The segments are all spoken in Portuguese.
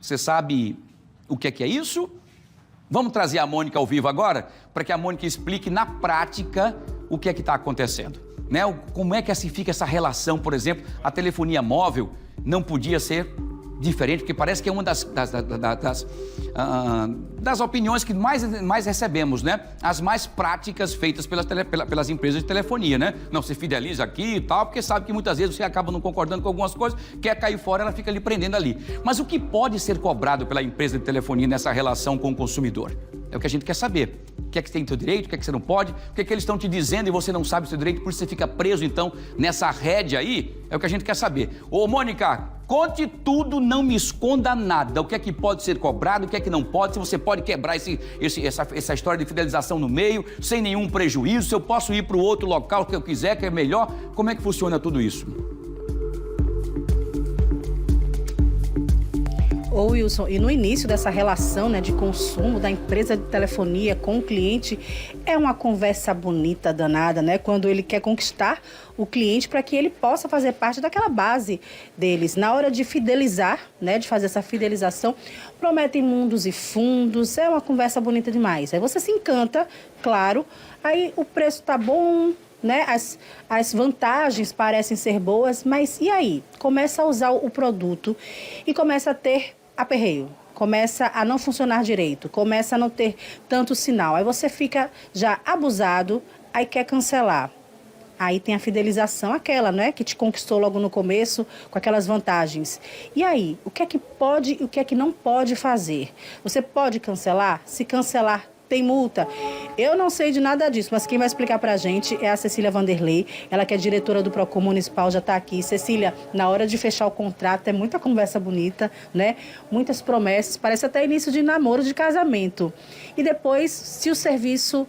Você sabe o que é isso? Vamos trazer a Mônica ao vivo agora, para que a Mônica explique na prática o que é que está acontecendo, né? Como é que assim fica essa relação, por exemplo, a telefonia móvel não podia ser diferente, porque parece que é uma das opiniões que mais recebemos, né? As mais práticas feitas pelas empresas de telefonia, né? Não se fideliza aqui e tal, porque sabe que muitas vezes você acaba não concordando com algumas coisas, quer cair fora, ela fica ali prendendo ali. Mas o que pode ser cobrado pela empresa de telefonia nessa relação com o consumidor? É o que a gente quer saber. O que é que tem teu direito, o que é que você não pode, o que é que eles estão te dizendo e você não sabe o seu direito, por isso você fica preso, então, nessa rédea aí, é o que a gente quer saber. Ô, Mônica, conte tudo, não me esconda nada. O que é que pode ser cobrado, o que é que não pode, se você pode quebrar essa história de fidelização no meio, sem nenhum prejuízo, se eu posso ir para o outro local que eu quiser, que é melhor, como é que funciona tudo isso? Ô Wilson, e no início dessa relação, né, de consumo da empresa de telefonia com o cliente, é uma conversa bonita, danada, né? Quando ele quer conquistar o cliente para que ele possa fazer parte daquela base deles. Na hora de fidelizar, né, de fazer essa fidelização, prometem mundos e fundos, é uma conversa bonita demais. Aí você se encanta, claro, aí o preço tá bom, né? As vantagens parecem ser boas, mas e aí? Começa a usar o produto e começa a ter aperreio, começa a não funcionar direito, começa a não ter tanto sinal. Aí você fica já abusado, aí quer cancelar. Aí tem a fidelização, aquela, né, que te conquistou logo no começo, com aquelas vantagens. E aí, o que é que pode e o que é que não pode fazer? Você pode cancelar? Se cancelar, tem multa? Eu não sei de nada disso, mas quem vai explicar pra gente é a Cecília Vanderlei, ela que é diretora do Procon Municipal, já está aqui. Cecília, na hora de fechar o contrato, é muita conversa bonita, né? Muitas promessas, parece até início de namoro, de casamento. E depois, se o serviço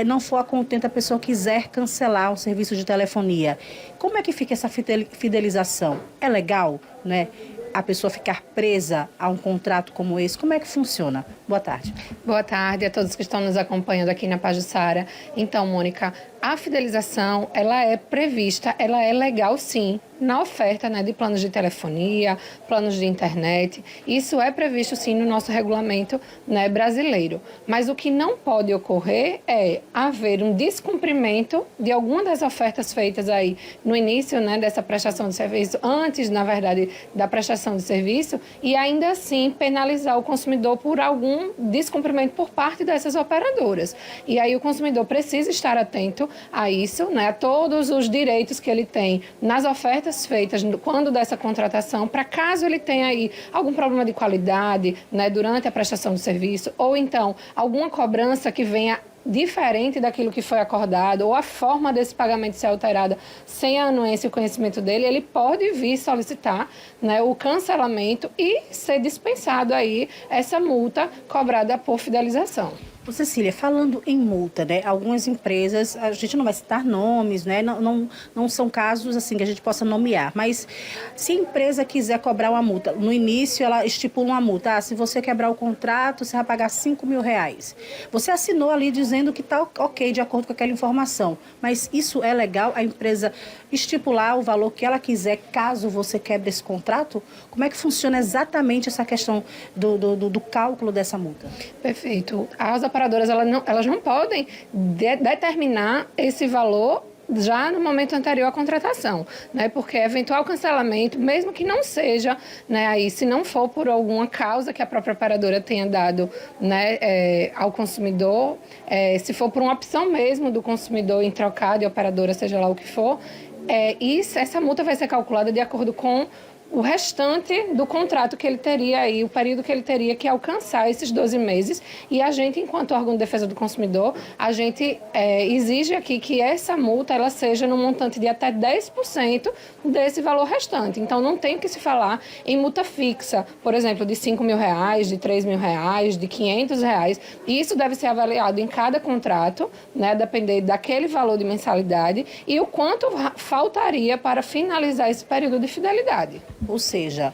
não for a contento, a pessoa quiser cancelar o serviço de telefonia, como é que fica essa fidelização? É legal, né? A pessoa ficar presa a um contrato como esse, como é que funciona? Boa tarde. Boa tarde a todos que estão nos acompanhando aqui na Pajuçara. Então, Mônica, a fidelização, ela é prevista, ela é legal sim, na oferta, né, de planos de telefonia, planos de internet. Isso é previsto sim no nosso regulamento, né, brasileiro. Mas o que não pode ocorrer é haver um descumprimento de alguma das ofertas feitas aí no início, né, dessa prestação de serviço, antes, na verdade, da prestação de serviço, e ainda assim penalizar o consumidor por algum descumprimento por parte dessas operadoras. E aí o consumidor precisa estar atento a isso, né, a todos os direitos que ele tem nas ofertas feitas quando dessa contratação, para caso ele tenha aí algum problema de qualidade, né, durante a prestação do serviço, ou então alguma cobrança que venha diferente daquilo que foi acordado, ou a forma desse pagamento ser alterada sem a anuência e o conhecimento dele, ele pode vir solicitar, né, o cancelamento e ser dispensado aí essa multa cobrada por fidelização. Ô, Cecília, falando em multa, né? Algumas empresas, a gente não vai citar nomes, né? Não são casos assim que a gente possa nomear, mas se a empresa quiser cobrar uma multa, no início ela estipula uma multa, se você quebrar o contrato, você vai pagar R$5.000. Você assinou ali dizendo que está ok, de acordo com aquela informação, mas isso é legal, a empresa estipular o valor que ela quiser caso você quebre esse contrato? Como é que funciona exatamente essa questão do cálculo dessa multa? Perfeito. As operadoras elas não podem determinar esse valor já no momento anterior à contratação, né? Porque eventual cancelamento, mesmo que não seja, né, aí, se não for por alguma causa que a própria operadora tenha dado, né, ao consumidor, se for por uma opção mesmo do consumidor em trocar de operadora, seja lá o que for, essa multa vai ser calculada de acordo com o restante do contrato que ele teria aí, o período que ele teria que alcançar esses 12 meses. E a gente, enquanto órgão de defesa do consumidor, a gente exige aqui que essa multa ela seja no montante de até 10% desse valor restante. Então, não tem que se falar em multa fixa, por exemplo, de R$5.000, de R$3.000, de R$500. Isso deve ser avaliado em cada contrato, né, depender daquele valor de mensalidade e o quanto faltaria para finalizar esse período de fidelidade. Ou seja,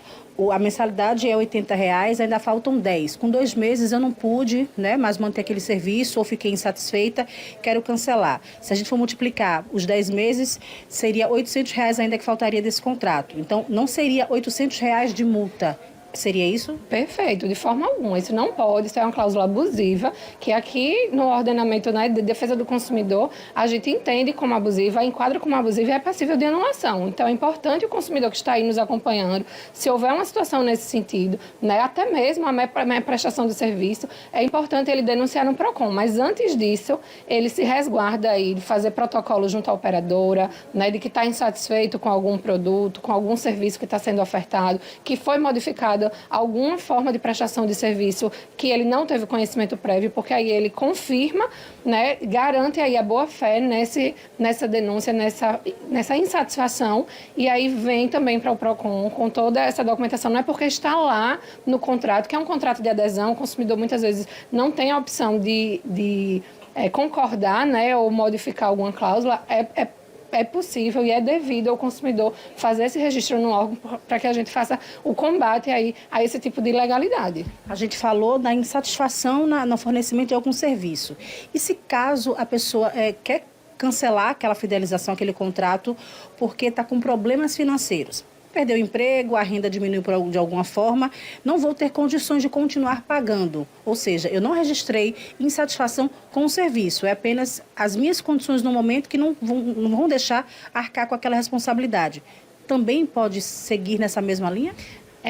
a mensalidade é R$80, ainda faltam 10. Com 2 meses eu não pude, né, mais manter aquele serviço ou fiquei insatisfeita, quero cancelar. Se a gente for multiplicar os 10 meses, seria R$800 ainda que faltaria desse contrato. Então, não seria R$800 de multa. Seria isso? Perfeito, de forma alguma. Isso não pode, isso é uma cláusula abusiva, que aqui no ordenamento, né, de defesa do consumidor, a gente entende como abusiva, enquadra como abusiva e é passível de anulação. Então, é importante o consumidor que está aí nos acompanhando, se houver uma situação nesse sentido, né, até mesmo a minha prestação de serviço, é importante ele denunciar no PROCON. Mas antes disso, ele se resguarda aí de fazer protocolo junto à operadora, né, de que está insatisfeito com algum produto, com algum serviço que está sendo ofertado, que foi modificado alguma forma de prestação de serviço que ele não teve conhecimento prévio, porque aí ele confirma, né, garante aí a boa-fé nessa denúncia, nessa insatisfação, e aí vem também para o PROCON com toda essa documentação. Não é porque está lá no contrato, que é um contrato de adesão, o consumidor muitas vezes não tem a opção de concordar, né, ou modificar alguma cláusula, é possível e é devido ao consumidor fazer esse registro no órgão para que a gente faça o combate aí a esse tipo de ilegalidade. A gente falou da insatisfação no fornecimento de algum serviço. E se caso a pessoa quer cancelar aquela fidelização, aquele contrato, porque está com problemas financeiros? Perdeu o emprego, a renda diminuiu de alguma forma, não vou ter condições de continuar pagando. Ou seja, eu não registrei insatisfação com o serviço. É apenas as minhas condições no momento que não vão deixar arcar com aquela responsabilidade. Também pode seguir nessa mesma linha?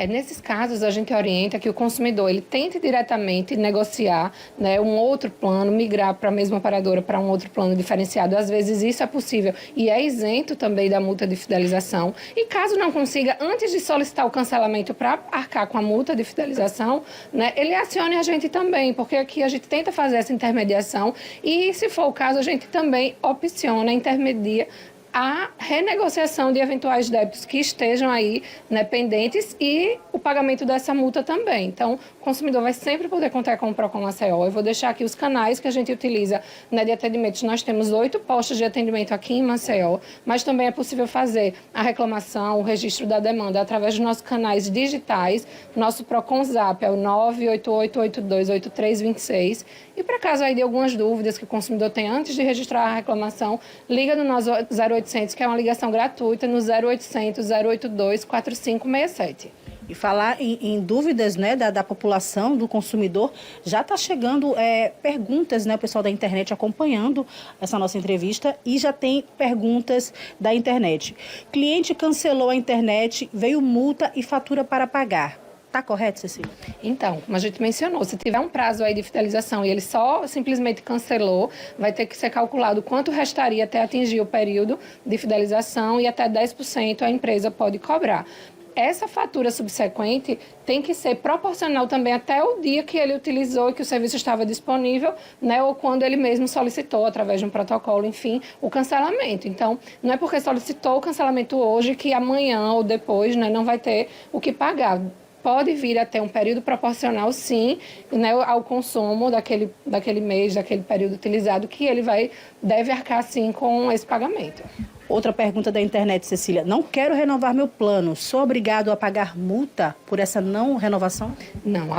Nesses casos, a gente orienta que o consumidor ele tente diretamente negociar, né, um outro plano, migrar para a mesma operadora para um outro plano diferenciado. Às vezes isso é possível e é isento também da multa de fidelização. E caso não consiga, antes de solicitar o cancelamento para arcar com a multa de fidelização, né, ele acione a gente também, porque aqui a gente tenta fazer essa intermediação e, se for o caso, a gente também opciona, intermedia a renegociação de eventuais débitos que estejam aí, né, pendentes e o pagamento dessa multa também. Então, o consumidor vai sempre poder contar com o PROCON Maceió. Eu vou deixar aqui os canais que a gente utiliza, né, de atendimento. Nós temos 8 postos de atendimento aqui em Maceió, mas também é possível fazer a reclamação, o registro da demanda através dos nossos canais digitais. Nosso PROCON Zap é o 988828326. E para caso aí de algumas dúvidas que o consumidor tem antes de registrar a reclamação, liga no nosso 0800, que é uma ligação gratuita, no 0800 082 4567. E falar em dúvidas, né, da população, do consumidor, já está chegando perguntas, né, o pessoal da internet acompanhando essa nossa entrevista e já tem perguntas da internet. Cliente cancelou a internet, veio multa e fatura para pagar. Tá correto, Cecília? Então, como a gente mencionou, se tiver um prazo aí de fidelização e ele só simplesmente cancelou, vai ter que ser calculado quanto restaria até atingir o período de fidelização e até 10% a empresa pode cobrar. Essa fatura subsequente tem que ser proporcional também até o dia que ele utilizou e que o serviço estava disponível, né, ou quando ele mesmo solicitou, através de um protocolo, enfim, o cancelamento. Então, não é porque solicitou o cancelamento hoje que amanhã ou depois, né, não vai ter o que pagar. Pode vir a ter um período proporcional, sim, né, ao consumo daquele mês, daquele período utilizado, que ele deve arcar, sim, com esse pagamento. Outra pergunta da internet, Cecília. Não quero renovar meu plano. Sou obrigado a pagar multa por essa não renovação? Não.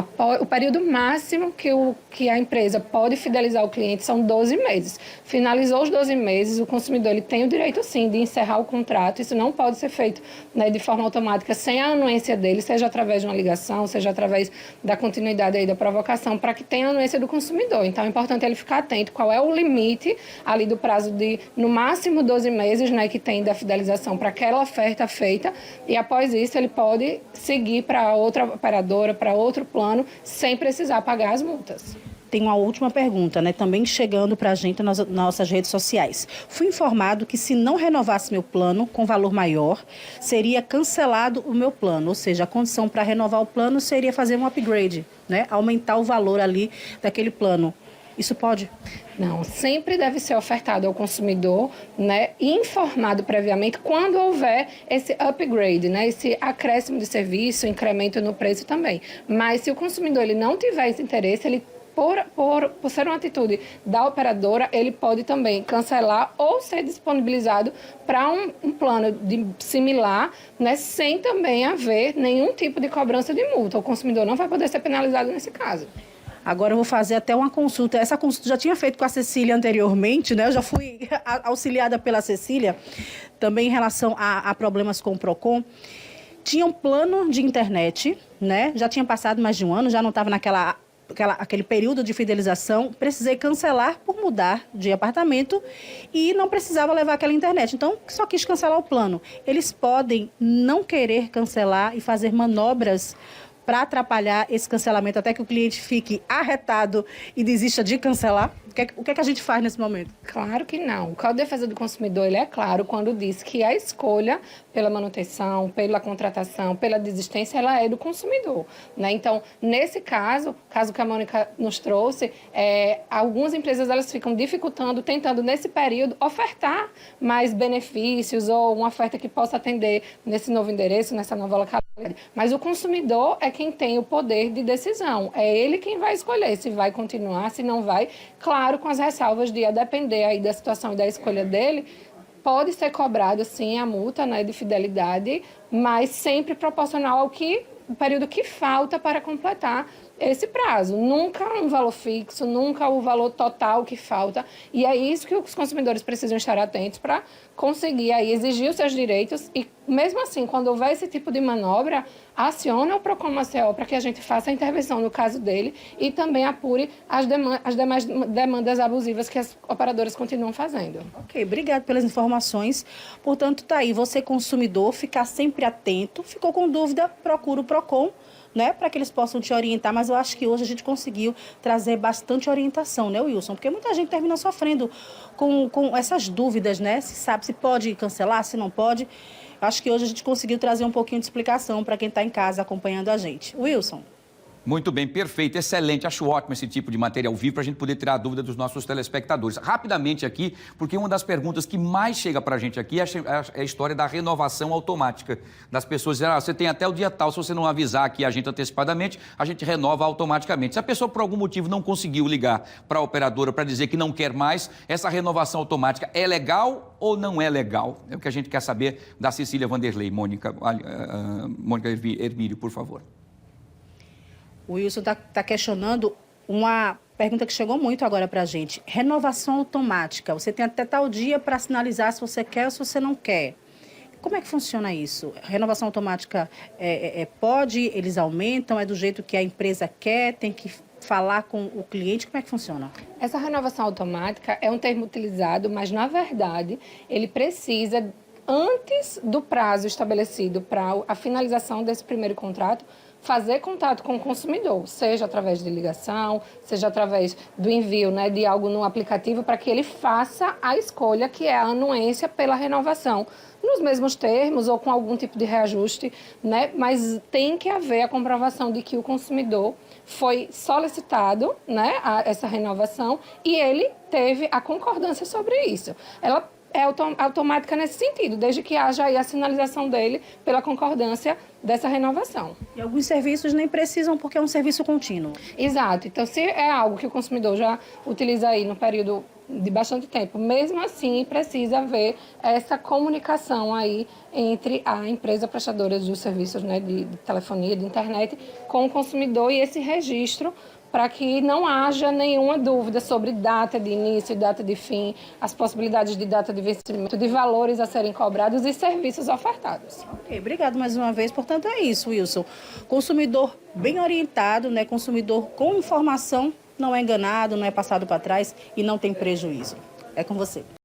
O período máximo que a empresa pode fidelizar o cliente são 12 meses. Finalizou os 12 meses, o consumidor ele tem o direito, sim, de encerrar o contrato. Isso não pode ser feito, né, de forma automática, sem a anuência dele, seja através de uma ligação, seja através da continuidade aí da provocação, para que tenha a anuência do consumidor. Então, é importante ele ficar atento qual é o limite ali do prazo de, no máximo, 12 meses, né, que tem da fidelização para aquela oferta feita, e após isso ele pode seguir para outra operadora, para outro plano, sem precisar pagar as multas. Tem uma última pergunta, né? Também chegando para a gente nas nossas redes sociais. Fui informado que se não renovasse meu plano com valor maior, seria cancelado o meu plano. Ou seja, a condição para renovar o plano seria fazer um upgrade, né? Aumentar o valor ali daquele plano. Isso pode? Não, sempre deve ser ofertado ao consumidor, né, informado previamente quando houver esse upgrade, né, esse acréscimo de serviço, incremento no preço também. Mas se o consumidor ele não tiver esse interesse, ele por ser uma atitude da operadora, ele pode também cancelar ou ser disponibilizado para um plano similar, né, sem também haver nenhum tipo de cobrança de multa. O consumidor não vai poder ser penalizado nesse caso. Agora eu vou fazer até uma consulta. Essa consulta já tinha feito com a Cecília anteriormente, né? Eu já fui auxiliada pela Cecília, também em relação a problemas com o PROCON. tinha um plano de internet, né? Já tinha passado mais de um ano, já não estava aquele período de fidelização, precisei cancelar por mudar de apartamento e não precisava levar aquela internet. Então, só quis cancelar o plano. Eles podem não querer cancelar e fazer manobras para atrapalhar esse cancelamento até que o cliente fique arretado e desista de cancelar? O que é que a gente faz nesse momento? Claro que não. O Código de Defesa do Consumidor, ele é claro quando diz que a escolha pela manutenção, pela contratação, pela desistência, ela é do consumidor, né? Então, nesse caso que a Mônica nos trouxe, algumas empresas elas ficam dificultando, tentando nesse período ofertar mais benefícios ou uma oferta que possa atender nesse novo endereço, nessa nova localidade. Mas o consumidor é quem tem o poder de decisão. É ele quem vai escolher se vai continuar, se não vai. Claro, com as ressalvas de, a depender aí da situação e da escolha dele, pode ser cobrado, sim, a multa, né, de fidelidade, mas sempre proporcional ao o período que falta para completar esse prazo. Nunca um valor fixo, nunca o valor total que falta. E é isso que os consumidores precisam estar atentos para conseguir aí exigir os seus direitos. E mesmo assim, quando houver esse tipo de manobra, acione o Procon Maceió para que a gente faça a intervenção no caso dele e também apure as demais demandas abusivas que as operadoras continuam fazendo. Ok, obrigado pelas informações. Portanto, tá aí, você consumidor, ficar sempre atento. Ficou com dúvida, procura o Procon, né, para que eles possam te orientar, mas eu acho que hoje a gente conseguiu trazer bastante orientação, né, Wilson? Porque muita gente termina sofrendo com essas dúvidas, né? Se sabe se pode cancelar, se não pode. Eu acho que hoje a gente conseguiu trazer um pouquinho de explicação para quem está em casa acompanhando a gente. Wilson. Muito bem, perfeito, excelente. Acho ótimo esse tipo de material vivo para a gente poder tirar a dúvida dos nossos telespectadores. Rapidamente aqui, porque uma das perguntas que mais chega para a gente aqui é a história da renovação automática. Das pessoas dizendo, você tem até o dia tal, se você não avisar aqui a gente antecipadamente, a gente renova automaticamente. Se a pessoa por algum motivo não conseguiu ligar para a operadora para dizer que não quer mais, essa renovação automática é legal ou não é legal? É o que a gente quer saber da Cecília Vanderlei. Mônica Hermílio, por favor. O Wilson está questionando uma pergunta que chegou muito agora para a gente. Renovação automática. Você tem até tal dia para sinalizar se você quer ou se você não quer. Como é que funciona isso? Renovação automática pode, eles aumentam, é do jeito que a empresa quer, tem que falar com o cliente, como é que funciona? Essa renovação automática é um termo utilizado, mas na verdade ele precisa, antes do prazo estabelecido para a finalização desse primeiro contrato, fazer contato com o consumidor, seja através de ligação, seja através do envio, né, de algo no aplicativo, para que ele faça a escolha, que é a anuência pela renovação, nos mesmos termos ou com algum tipo de reajuste, né, mas tem que haver a comprovação de que o consumidor foi solicitado, né, essa renovação e ele teve a concordância sobre isso. Ela é automática nesse sentido, desde que haja aí a sinalização dele pela concordância dessa renovação. E alguns serviços nem precisam porque é um serviço contínuo. Exato. Então, se é algo que o consumidor já utiliza aí no período de bastante tempo, mesmo assim precisa haver essa comunicação aí entre a empresa prestadora de serviços, né, de telefonia, de internet, com o consumidor e esse registro para que não haja nenhuma dúvida sobre data de início e data de fim, as possibilidades de data de vencimento, de valores a serem cobrados e serviços ofertados. Ok, obrigado mais uma vez. Portanto, é isso, Wilson. Consumidor bem orientado, né? Consumidor com informação, não é enganado, não é passado para trás e não tem prejuízo. É com você.